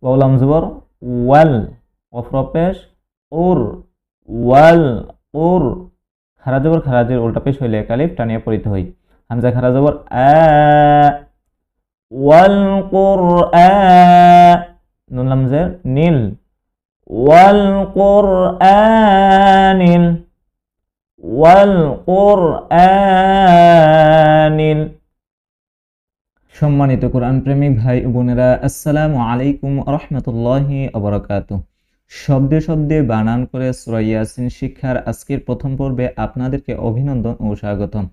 Wow লাম জবর ওয়াল, offer পেশ উর, ওয়াল উর। খারা জবর খারাজের উল্টা পেশ হইলে এক আলিফ টানিয়া পড়িতে হয়। হামজা খারা জবর আ, ওয়াল কুরআন, নুন লাম জের নীল, ওয়াল কুরআনিল, ওয়াল কুরআনিল। সম্মানিত কোরআন প্রেমিক ভাই ও বোনেরা, আসসালামু আলাইকুম রহমতুল্লাহি ওবারাকাতুহু। শব্দে শব্দে বানান করে সূরা ইয়াসিন শিক্ষার আজকের প্রথম পর্বে আপনাদেরকে অভিনন্দন ও স্বাগতম।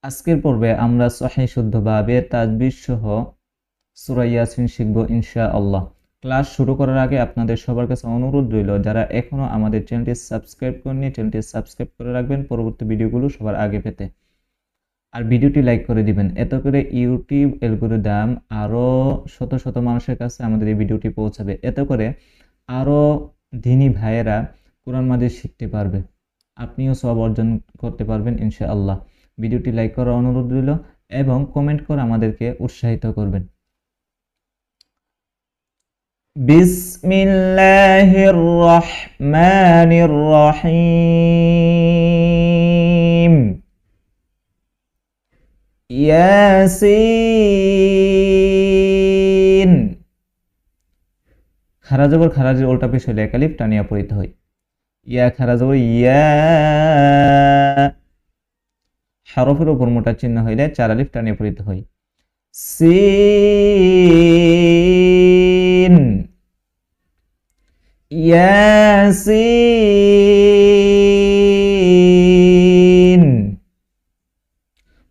আজকের পর্বে আমরা সহিহ শুদ্ধভাবে তাজবিদ সহ সূরা ইয়াসিন শিখব ইনশাআল্লাহ। ক্লাস শুরু করার আগে আপনাদের সবার কাছে অনুরোধ রইল, যারা এখনো আমাদের চ্যানেলটি সাবস্ক্রাইব করেননি, চ্যানেলটি সাবস্ক্রাইব করে রাখবেন পরবর্তী ভিডিওগুলো সবার আগে পেতে। আর ভিডিওটি লাইক করে দিবেন, এত করে ইউটিউব অ্যালগরিদম আরও শত শত মানুষের কাছে আমাদের এই ভিডিওটি পৌঁছাবে। এত করে আরও দিনী ভাইয়েরা কোরআন মাজিদ শিখতে পারবে, আপনিও সওয়াব অর্জন করতে পারবেন ইনশাআল্লাহ। ভিডিওটি লাইক করার অনুরোধ রইল এবং কমেন্ট করে আমাদেরকে উৎসাহিত করবেন। বিসমিল্লাহির রহমানির রহিম। ইয়াসিন, খারা জবর খারাজের উল্টা পেশ হইলে এক আলিফ টানিয়া পড়িতে হয়। ইয়া খারা জবর ইয়া, হরফের উপর মোটা চিহ্ন হইলে চার আলিফ টানিয়া পড়িতে হয়। সিন, ইয়াসিন।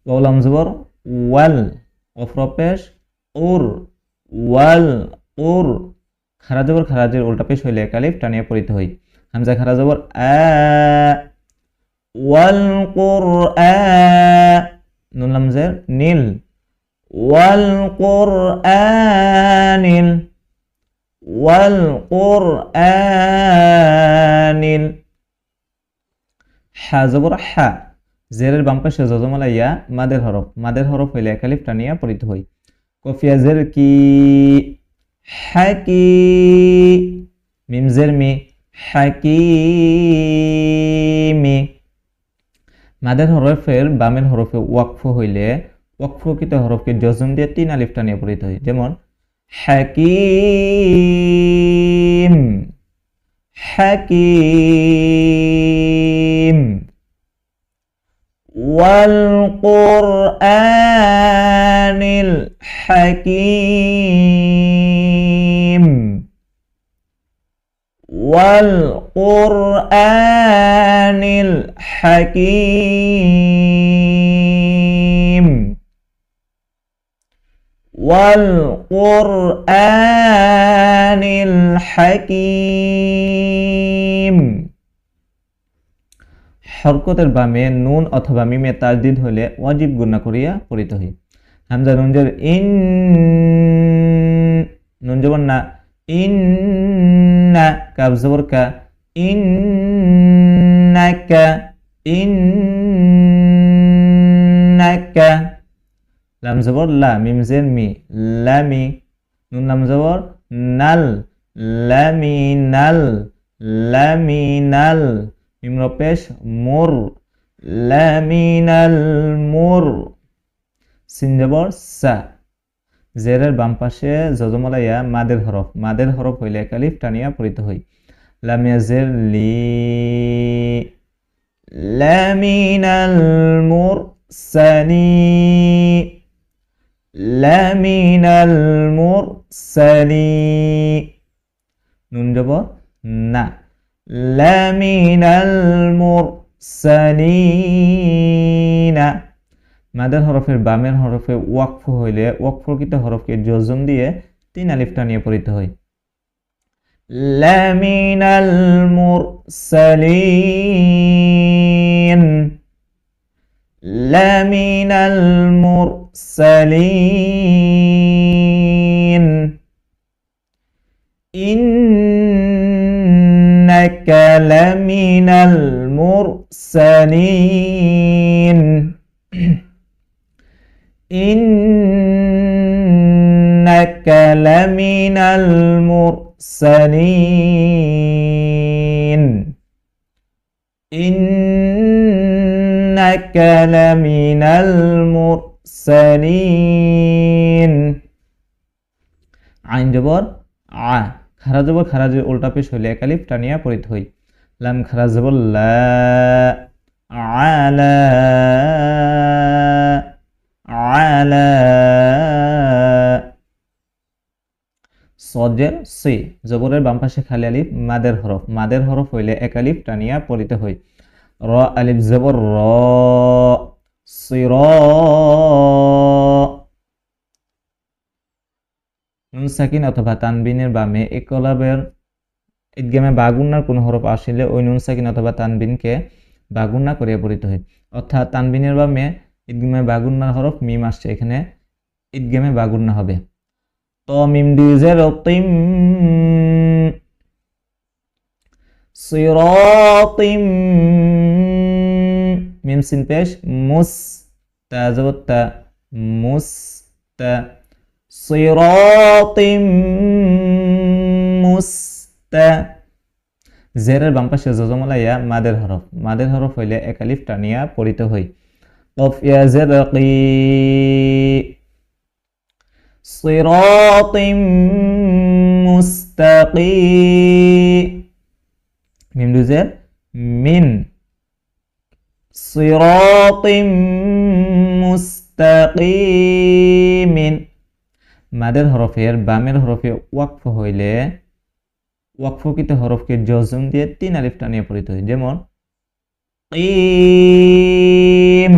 ওয়াও লাম জবর ওয়াল, অফর পেশ উর, ওয়াল উর। খারা জবর খারাজের উল্টা পেশ হইলে এক আলিফ টানিয়া পড়িতে হয়। হামজা খারা জবর আ, ওয়াল কুরআন, নুন লাম জের নীল, ওয়াল কুরআনিল, ওয়াল কুরআনিল। হা জবর হা, জেরের বাম পাশে যজমালা ইয়া, মাদের হরফ, মাদের হরফ হইলে এক আলিফ টানিয়া পড়িতে হয়। কফিয়া জের কি, হাকি, মিম জের মি, হাকিমি। মাদের হরফের বামের হরফে ওয়াকফ হইলে ওয়াকফকৃত হরফকে জজম দিয়ে তিন আলিফ টানিয়া পড়িতে হয়। যেমন হাকিম, হাকিম। ওয়াল কুরআনিল হাকিম, ওয়াল কুরআনিল হাকিম, ওয়াল কুরআনিল হাকিম। হরকতের বামে নুন অথবা মিমে তাজদিদ হলে ওয়াজিব গুণা করিয়া পড়িতে হয়। হামজা নুন জের ইন, নুন জবর না, ইন্না, কাফ জবর কা, ইন্নাকা, ইন্নাকা। লাম জবর লা, মিম জের মি, লামি, নুন লাম জবর নাল, লামিনাল, লামিনাল। মিম র পেশ মুর, লামিনাল মুর। সিন জবর সা, জেরের বাম পাশে যজমালা ইয়া, মাদের হরফ, মাদের হরফ হইলে এক আলিফ টানিয়া পড়িতে হয়। লাম ইয়াজের লি, লামিনাল মুরসালিন, লামিনাল মুরসালিন। নুন জবর না, লামিনাল মুরসালিনা। মাদের হরফের বামের হরফে ওয়াকফ হইলে ওয়াকফকৃত হরফকে জজম দিয়ে তিন আলিফ টানিয়ে পড়িতে হয়। লামিনাল মুরসালিন, লামিনাল মুরসালিন। ইন্নাকা লামিনাল মুরসালিন, ইন্নাকা লামিনাল মুরসালিন ইন্নাকা লামিনাল মুরসালিন। আইন জবর আ, খারা জবর খারাজের উল্টা পেশ হইলে এক আলিফ টানিয়া পড়িতে হই। লাম খারা জবর লা, আলা আলা। সজের সি, জবরের বাম পাশে খালি আলিফ মাদের হরফ, মাদের হরফ হইলে এক আলিফ টানিয়া পড়িতে হই। র আলিফ জবর র, সির। নুন সাকিন অথবা তানবিনের বামে ইকলাবের ইদগামে বাগুন্নার কোন হরফ আসিলে ওই নুন সাকিন অথবা তানবিনকে বাগুন্না করিয়া পড়িতে হয়। অর্থাৎ তানবিনের বামে ইদগামে বাগুন্নার হরফ মিম আসছে, এখানে ইদগামে বাগুন্না হবে। তো মিম দুইজের তিম, সিরাতিম, মিম সিন পেশ মুস, তা জবর তা, মুস তা, সিরাতিম মুস্তা। জেরের বাম পাশে জজমলাইয়া মাদের হরফ, মাদের হরফ হইলে এক আলিফ টানিয়া পড়িতে হই। কফ ইয়া জের কি, সিরাতিম মুস্তাকিম। মিম দুজের মিন, সিরাতিম মুস্তাকিমিন। মাদের হরফের বামের হরফে ওয়াকফ হইলে ওয়াকফকৃত হরফকে জজম দিয়ে তিন আলিফ টানিয়ে পড়িতে হয়। যেমন কিম,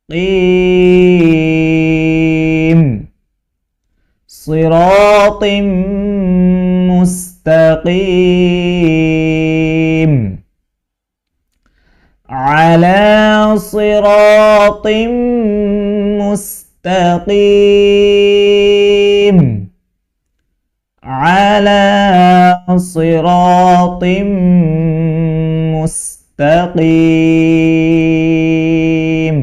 কিম, সিরাতিম মুস্তাকিম, আলা সিরাতিম মুস্তাকিম, আলা সিরাতিম মুস্তাকিম।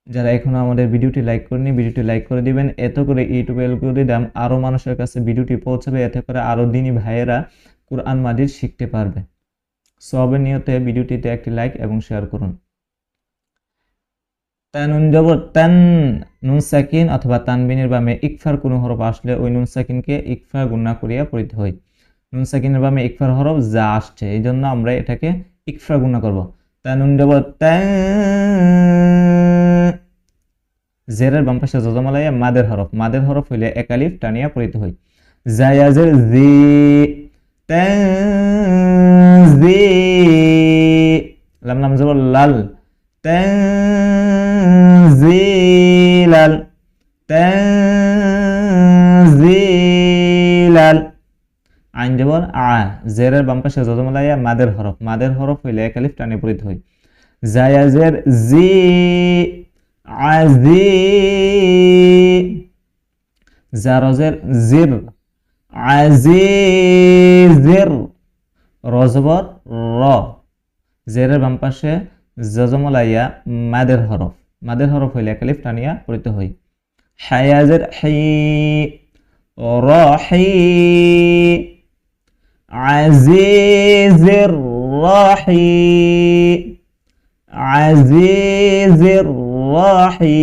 যারা এখনো আমাদের ভিডিওটি লাইক করেনি, ভিডিওটি লাইক করে দিবেন, এত করে ইউটিউবে অ্যালগরিদম আরো মানুষের কাছে ভিডিওটি পৌঁছাবে, এতে করে আরো দিনী ভাইয়েরা কুরআন মাজিদ শিখতে পারবে। সওয়াবের নিয়তে ভিডিওটিতে একটি লাইক এবং শেয়ার করুন। তানুন জবর তান, নুন সাকিন অথবা তানবিনের বামে ইকফার কোন হরফ আসলে ওই নুন সাকিনকে ইকফা গুণা করিয়া পড়িতে হয়। নুন সাকিনের বামে ইকফার হরফ যা আসছে, এই জন্য আমরা এটাকে ইকফা গুণা করব। তানুন জবর তা, জেরের বাম পাশে জজমালাইয়া মাদের হরফ, মাদের হরফ হইলে এক আলিফ টানিয়া পড়িতে হয়। জায়াজের জি, তানজি, লাম লাম জবর লাল, তানজিলাল, তানজিলাল। আইন জবর আ, জেরের বাম পাশে জজমালাইয়া মাদের হরফ, মাদের হরফ হইলে এক আলিফ টানিয়া পড়িতে হয়। জায়াজের জি, আজি, জারজের জির, আজিজির, রজবর র, জেরের বাম পাশে জজমলাইয়া মাদের হরফ, মাদের হরফ হইলে এক আলিফ টানিয়া পড়িতে হয়। হায়াজের হি, রহি, আজিজির রহি, আজিজির রহি।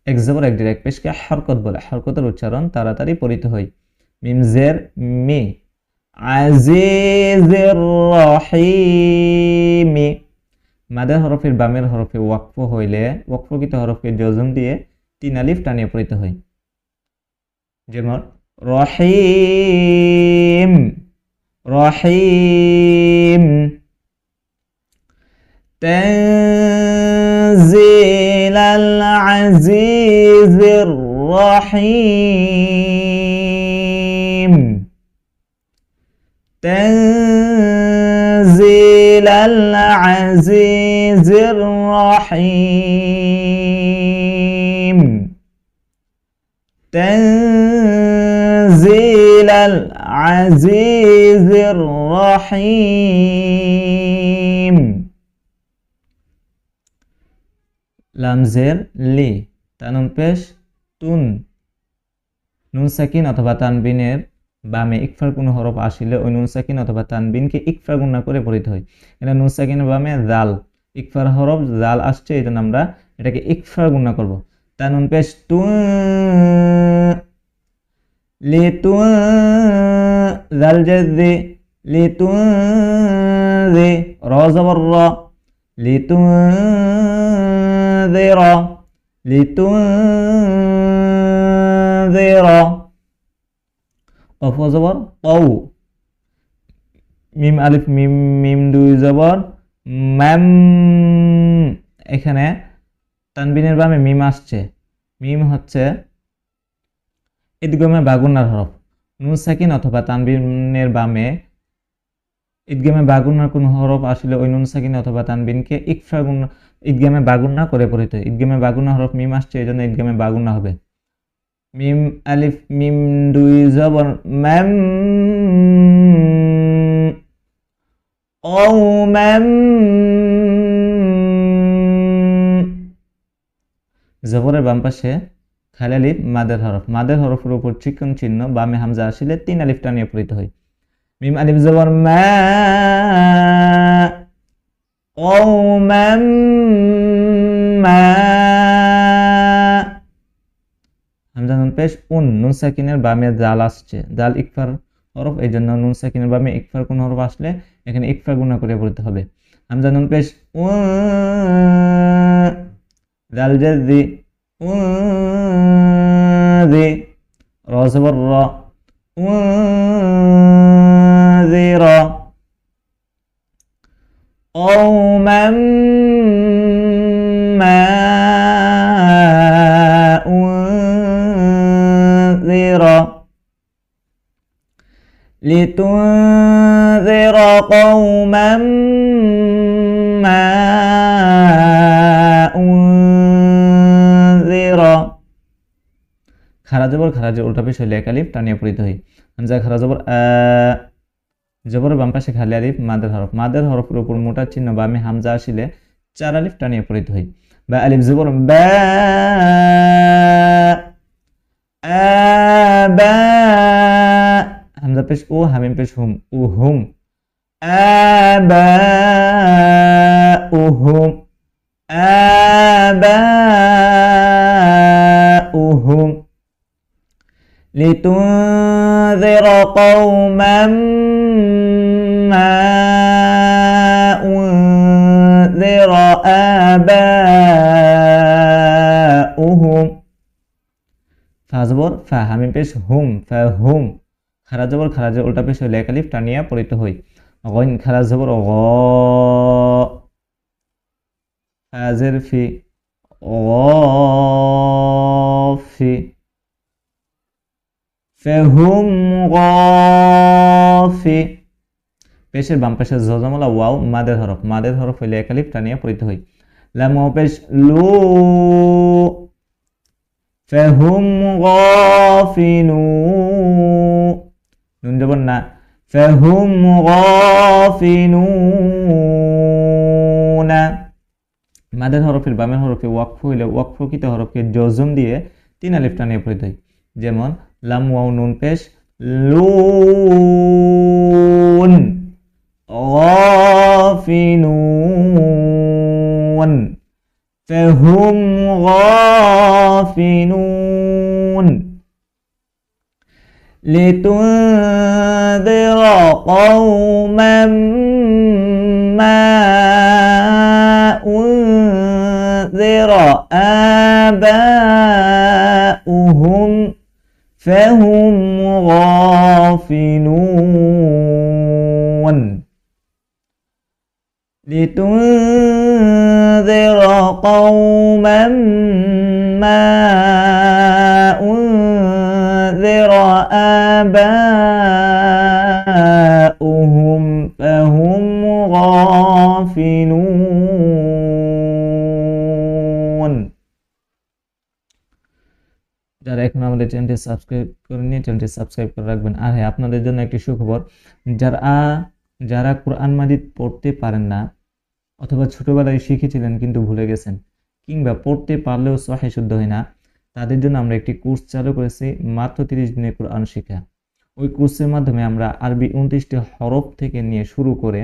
এক জবর এক ডিরেক্ট পেশকে হরকত বলে, হরকতের উচ্চারণ তাড়াতাড়ি পড়িতে হয়। মিম জের মি, আজিজির রহিমি। মাদের হরফের বামের হরফে ওয়াকফ হইলে ওয়াকফকৃত হরফকে জজম দিয়ে তিন আলিফ টানিয়ে পড়িতে হয়। যেমন রহিম, রহিম। তানজিলাল আজিজির রহিম, তানজিলাল আজিজির রহিম, তানজিলাল আজিজির রহিম। লামজের লি, তানুন পেশ তুন, নুন সাকিন অথবা তানবিনের বামে ইকফার কোনো হরফ আসিলে ওই নুন সাকিন অথবা তানবিনকে ইকফা গুণা করে পড়িতে হয়। এটা নুন সাকিনের বামে জাল, ইকফার হরফ জাল আসছে, এই জন্য আমরা এটাকে ইকফা গুণা করব। তা নুন পেশ তু, লিতু, জাল জেদি, লিতু দে, র জবর র, লিতু দে র, লিতু দে র, কফ জবর কৌ, মিম আলিফ মিম, মিম দুই জবর ম্যাম। এখানে তানবিনের বামে মিম আসছে, মিম হচ্ছে ইদগমে বাগুনার হরফ। নুন সাকিন অথবা তানবিনের বামে ইদগমে বাগুনার কোন হরফ আসলে ওই নুন সাকিন অথবা তানবিনকে ইকফা গুণা, ইদগমে বাগুনা করে পড়িতে হয়। ইদগমে বাগুনা হরফ মিম আসছে, এই জন্য ইদগমে বাগুনা হবে। মিম আলিফ মিম দুই জবর ম্যাম, কওমাম, জবরের বাম পাশে খালি আলিফ মাদের হরফ, মাদের হরফের উপর চিকন চিহ্ন, বামে হামজা আসলে 3 আলিফ টানিয়ে পড়িতে হয়। মিম আলিফ জবর মা, কওমাম মা, হামজা নুন পেশ উন, নুন সাকিনের বামে জাল আসছে, জাল ইকফার হরফ, এই জন্য নুন সাকিনের বামে ইকফার কোন হরফ আসলে এখানে ইকফা গুণা করে পড়তে হবে। হামজা নুন পেশ উ, জাল জাদি, উ দে, র জবর র, উ দে র, কওমাম মা উনযির, লিতুনযির কওমাম মা উনযির। খারা জবর খারা যে উল্টা পেশ হইলে এক আলিফ টানিয়ে পড়িতে হয়। হামজা খারা জবর আ, জবরের বাম পাশে খালি আলিফ মাদের হরফ, মাদের হরফের উপর মোটা চিহ্ন বামে হামজা আসিলে 4 আলিফ টানিয়ে পড়িতে হয়। বা আলিফ জবর বা, আবা, হামজা পেশ ও, হামিম পেশ হুম, উহুম, আবা উহুম, আবা উহুম, লিতুনযির কওমান মা উনযির আবাউহুম। ফা জবর ফা, হামিম পেশ হুম, ফাহুম, খারা জবর খারা যে উল্টা পেশ হইলে এক আলিফ টানিয়া পড়িতে হয়। গইন খারা জবর গ, ফাজের ফি, গফি, ফাহুম গফি। পেশের বাম পাশে জজমলা ওয়াও মাদের হরফ, মাদের হরফ হইলে এক আলিফ টানিয়া পড়িতে হয়। লাম ওয়াও পেশ লু, ফাহুম গাফিলুন, নুন জবর না, ফাহুম গাফিলুন। মাদের হরফের বামের হরফে ওয়াকফ হইলে ওয়াকফকৃত হরফকে জজম দিয়ে 3 আলিফ টানিয়ে পড়িতে হয়। যেমন লাম ওয়াও নুন পেশ লুন, গাফিলুন, ফাহুম গাফিলুন। লিতুনযির কওমান মা উনযির আবাউহুম ফাহুম গাফিলুন। লিতুনযির কওমান মা উনযির আবাউহুম ফাহুম গাফিলুন। যারা এখন আমাদের চ্যানেলটি সাবস্ক্রাইব করেননি, চ্যানেলটি সাবস্ক্রাইব করে রাখবেন। আর হ্যাঁ, আপনাদের জন্য একটি সুখবর, যারা কোরআন মাজিদ পড়তে পারেন না অথবা ছোটবেলায় শিখেছিলেন কিন্তু ভুলে গেছেন, কিংবা পড়তে পারলেও সহিহ শুদ্ধ হয় না, তাদের জন্য আমরা একটি কোর্স চালু করেছি, মাত্র 30 দিনে কোরআন শিখা। ওই কোর্সের মাধ্যমে আমরা আরবি 29টি হরফ থেকে নিয়ে শুরু করে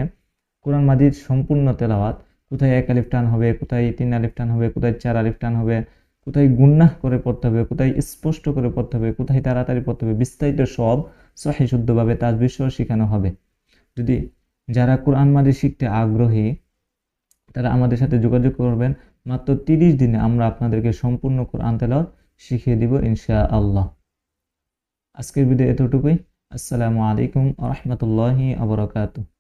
কোরআন মাজিদ সম্পূর্ণ তেলাওয়াত, কোথায় 1 আলিফ টান হবে, কোথায় 3 আলিফ টান হবে, কোথায় 4 আলিফ টান হবে, কোথায় গুন্নাহ করে পড়তে হবে, কোথায় স্পষ্ট করে পড়তে হবে, কোথায় তাড়াতাড়ি পড়তে হবে, বিস্তারিত সব সহিহ শুদ্ধভাবে তাজবিদ সহ শেখানো হবে। যদি যারা কোরআন মাজিদ শিখতে আগ্রহী তারা আমাদের সাথে যোগাযোগ করবেন। মাত্র 30 দিনে আমরা আপনাদেরকে সম্পূর্ণ কোরআন তেলাওয়াত শিখিয়ে দিব ইনশাআল্লাহ। আজকের ভিডিও এতটুকুই। আসসালামু আলাইকুম ওয়া রাহমাতুল্লাহি ওয়া বারাকাতুহু।